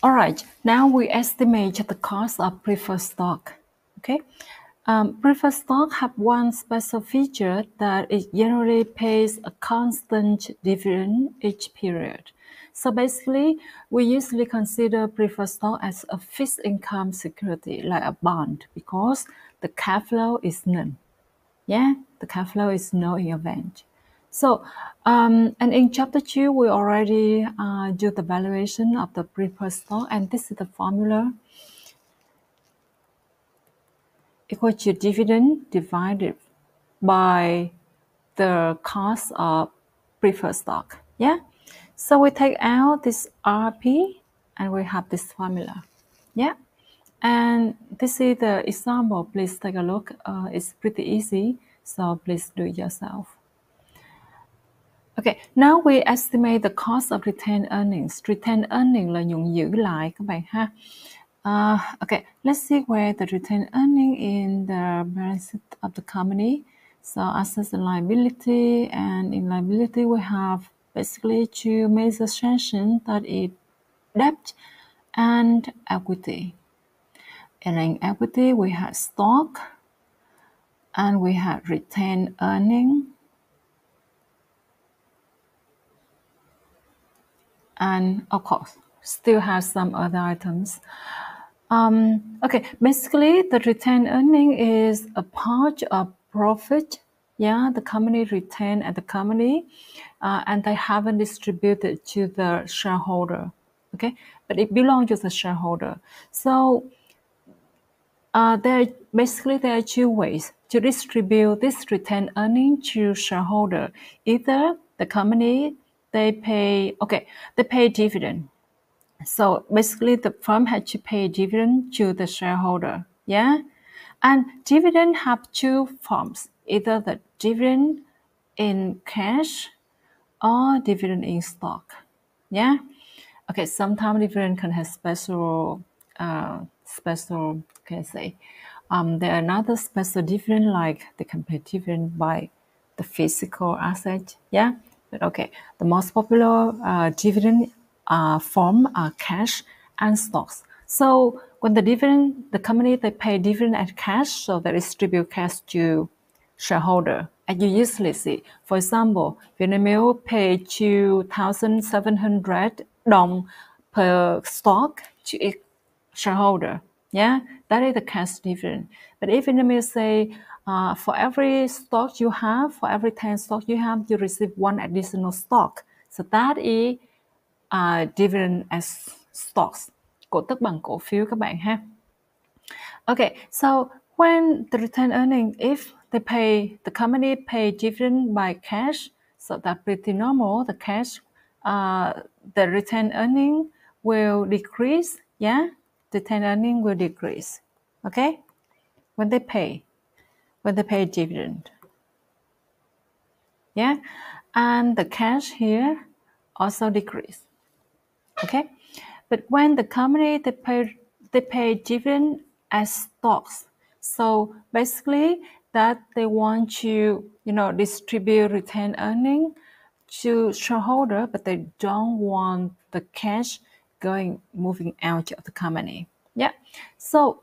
All right, now we estimate the cost of preferred stock. Okay, preferred stock have one special feature that it generally pays a constant dividend each period. So basically, we usually consider preferred stock as a fixed income security, like a bond, because the cash flow is none. Yeah, the cash flow is no event. So, and in chapter 2, we already do the valuation of the preferred stock, and this is the formula equal to dividend divided by the cost of preferred stock. Yeah, so we take out this RP and we have this formula. Yeah, and this is the example. Please take a look. It's pretty easy, so please do it yourself. Okay, now we estimate the cost of retained earnings. Retained earnings là nhuận giữ lại các bạn ha. Okay, let's see where the retained earning in the balance sheet of the company. So assets and liability, and in liability we have basically two major sections, that is debt and equity. And in equity we have stock and we have retained earning. And of course, still have some other items. Okay, basically the retained earning is a part of profit. Yeah, the company retained at the company, and they haven't distributed to the shareholder. Okay, but it belongs to the shareholder. So there are two ways to distribute this retained earning to shareholder. Either the company they pay dividend. So basically, the firm had to pay dividend to the shareholder. Yeah, and dividend have two forms: either the dividend in cash or dividend in stock. Yeah. Okay. Sometimes dividend can have special. Can I say? There are another special dividend, like they can pay dividend by the physical asset. Yeah. But okay, the most popular dividend form are cash and stocks. So when the company they pay dividend and cash, so they distribute cash to shareholder. As you usually see, for example, Vinamilk pay 2,700 đồng per stock to its shareholder. Yeah, that is the cash dividend. But if Vinamilk say, for every stock you have, for every 10 stock you have, you receive one additional stock. So that is dividend as stocks. Cổ tức bằng cổ phiếu các bạn ha. Okay, so when the retained earning, if the company pay dividend by cash, so that's pretty normal. The cash, the retained earning will decrease. Yeah, retained earning will decrease. Okay, when they pay dividend. Yeah, and the cash here also decrease. Okay, but when the company they pay dividend as stocks, so basically that they want to distribute retained earning to shareholder, but they don't want the cash moving out of the company. Yeah, so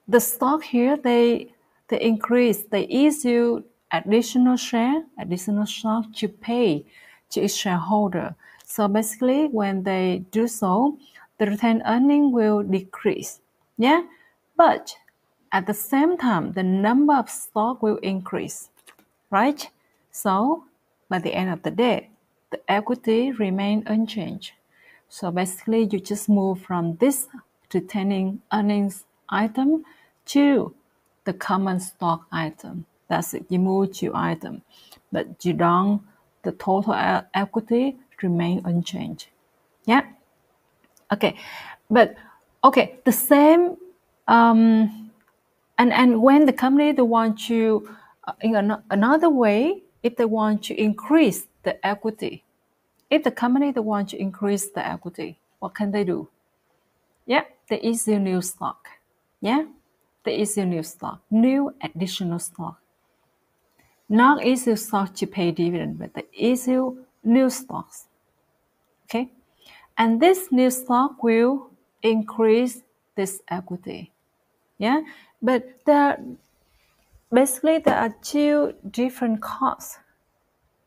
the stock here they issue additional stock to pay to its shareholder. So basically, when they do so, the retained earning will decrease. Yeah, but at the same time, the number of stock will increase, right? So by the end of the day, the equity remain unchanged. So basically, you just move from this retaining earnings item to the common stock item. That's it. You move to item, but the total equity remain unchanged. Yeah. Okay. But okay, the same. And when the company they want to, in another way, if they want to increase the equity, if the company they want to increase the equity, what can they do? Yeah, they issue new stock. Yeah, they issue new stock, new additional stock. Not issue stock to pay dividend, but they issue new stocks. Okay, and this new stock will increase this equity. Yeah, but basically there are two different costs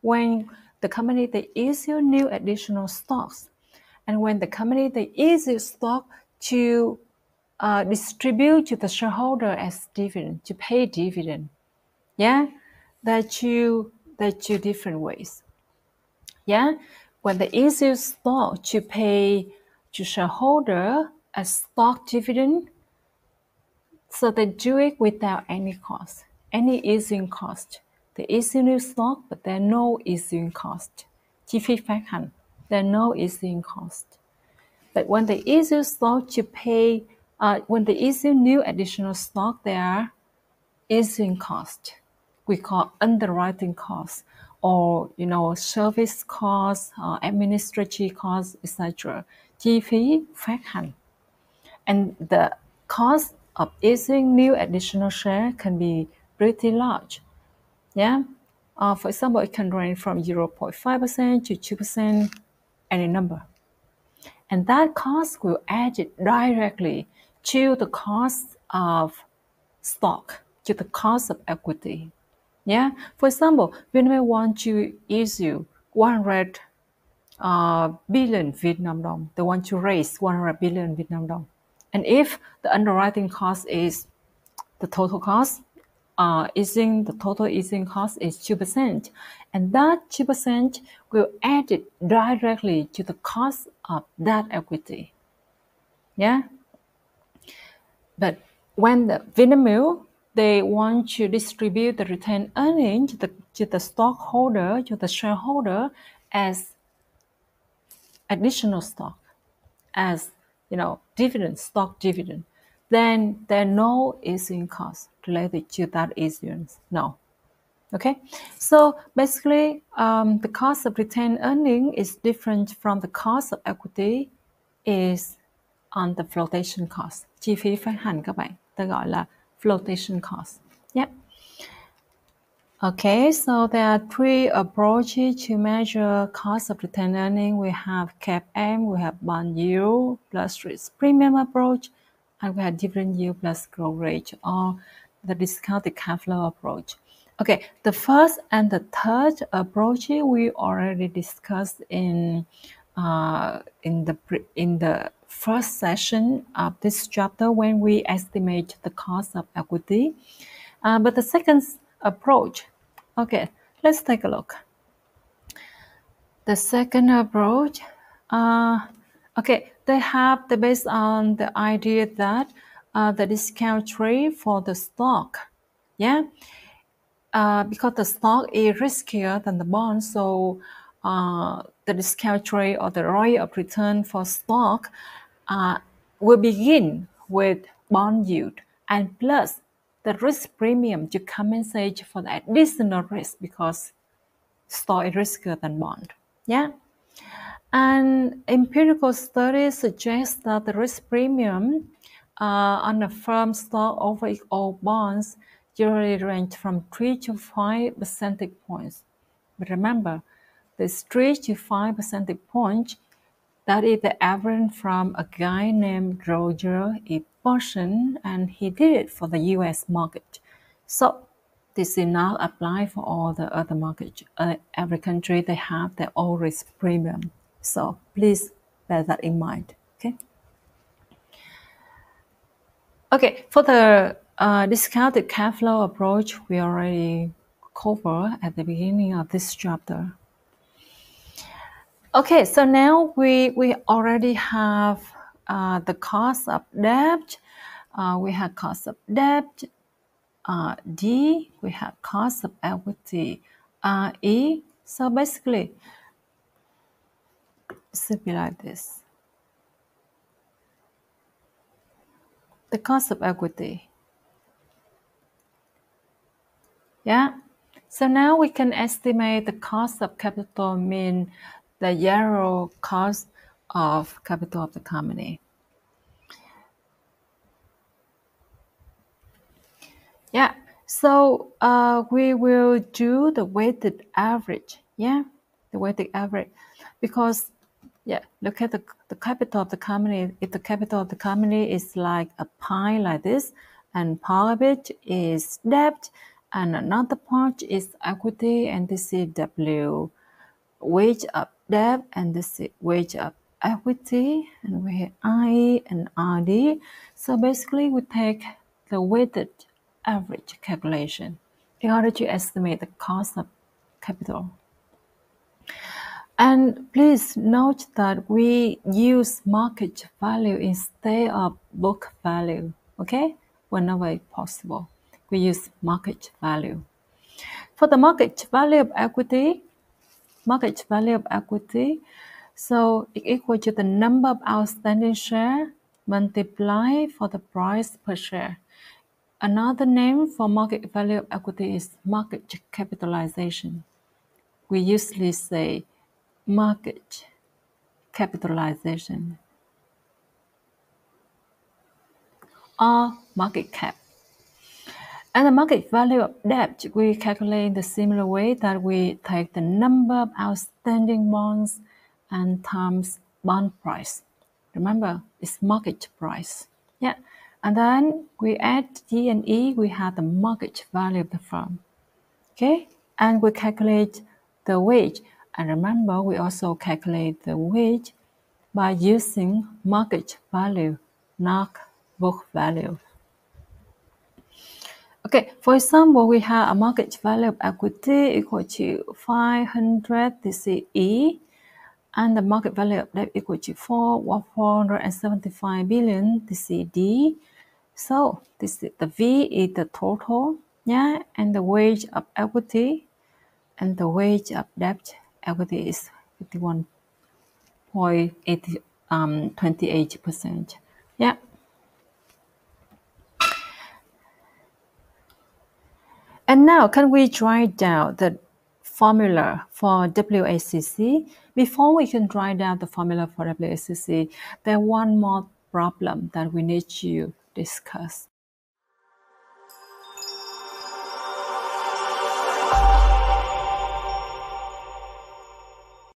when the company they issue new additional stocks, and when the company they issue stock to distribute to the shareholder as dividend, to pay dividend. Yeah, there are two different ways. Yeah, when they issue stock to pay to shareholder as stock dividend, so they do it without any cost, any issuing cost. They issue new stock, but there are no issuing cost. Chi phí phát hành, there are no issuing cost. But when they issue stock to pay, when they issue new additional stock, there are issuing cost. We call underwriting costs, or service costs, administrative costs, etc. Chi phí phát hành. And the cost of issuing new additional share can be pretty large. Yeah. For example, it can range from 0.5% to 2%, any number. And that cost will add it directly to the cost of stock, to the cost of equity. Yeah. For example, when we want to issue 100 billion Vietnam dong, they want to raise 100 billion Vietnam dong. And if the underwriting cost is the total cost, the total issuing cost is 2%, and that 2% will add it directly to the cost of that equity. Yeah. But when the Vinamilk, they want to distribute the retained earnings to the stockholder, to the shareholder, as additional stock, as dividend, stock dividend, then there are no issuing costs related to that issuance. No. Okay, so basically, the cost of retained earning is different from the cost of equity is on the flotation cost. Chi phí phát hành các bạn, ta gọi là flotation cost. Yep. Okay, so there are three approaches to measure cost of retained earning. We have CAPM, we have bond yield plus risk premium approach, and we have dividend yield plus growth rate, or the discounted cash flow approach. Okay, the first and the third approach we already discussed in the first session of this chapter when we estimate the cost of equity. But the second approach, okay, let's take a look. The second approach, okay, they based on the idea that the discount rate for the stock, yeah, because the stock is riskier than the bond, so the discount rate or the rate of return for stock will begin with bond yield and plus the risk premium to compensate for the additional risk because stock is riskier than bond. Yeah. And empirical studies suggest that the risk premium on a firm stock over all bonds generally range from 3 to 5 percentage points. But remember, this 3 to 5 percentage points, that is the average from a guy named Roger E. Boston, and he did it for the US market. So this is not apply for all the other markets. Every country, they have their own risk premium. So please bear that in mind, okay? Okay, for the discounted cash flow approach, we already covered at the beginning of this chapter. Okay, so now we already have the cost of debt. We have cost of debt. D, we have cost of equity. E, so basically, it should be like this. The cost of equity. Yeah. So now we can estimate the cost of capital, mean the zero cost of capital of the company. Yeah. So we will do the weighted average. Yeah, the weighted average, because Yeah, look at the capital of the company. If the capital of the company is like a pie like this, and part of it is debt, and another part is equity, and this is W. Wage of debt, and this is wage of equity, and we have I and RD. So basically, we take the weighted average calculation in order to estimate the cost of capital. And please note that we use market value instead of book value, okay? Whenever possible, we use market value. For the market value of equity, so it equal to the number of outstanding share multiplied for the price per share. Another name for market value of equity is market capitalization. We usually say market capitalization or market cap. And the market value of debt, we calculate in the similar way that we take the number of outstanding bonds and times bond price. Remember, it's market price. Yeah. And then we add D and E, we have the market value of the firm. Okay. And we calculate the wage. And remember, we also calculate the wage by using market value, not book value. Okay, for example, we have a market value of equity equal to 500, this is E, and the market value of debt equal to 475 billion, this is D. So this is the V is the total, yeah, and the wage of equity and the wage of debt equity is 51.28%. Yeah. And now, can we write down the formula for WACC? Before we can write down the formula for WACC, there's one more problem that we need to discuss.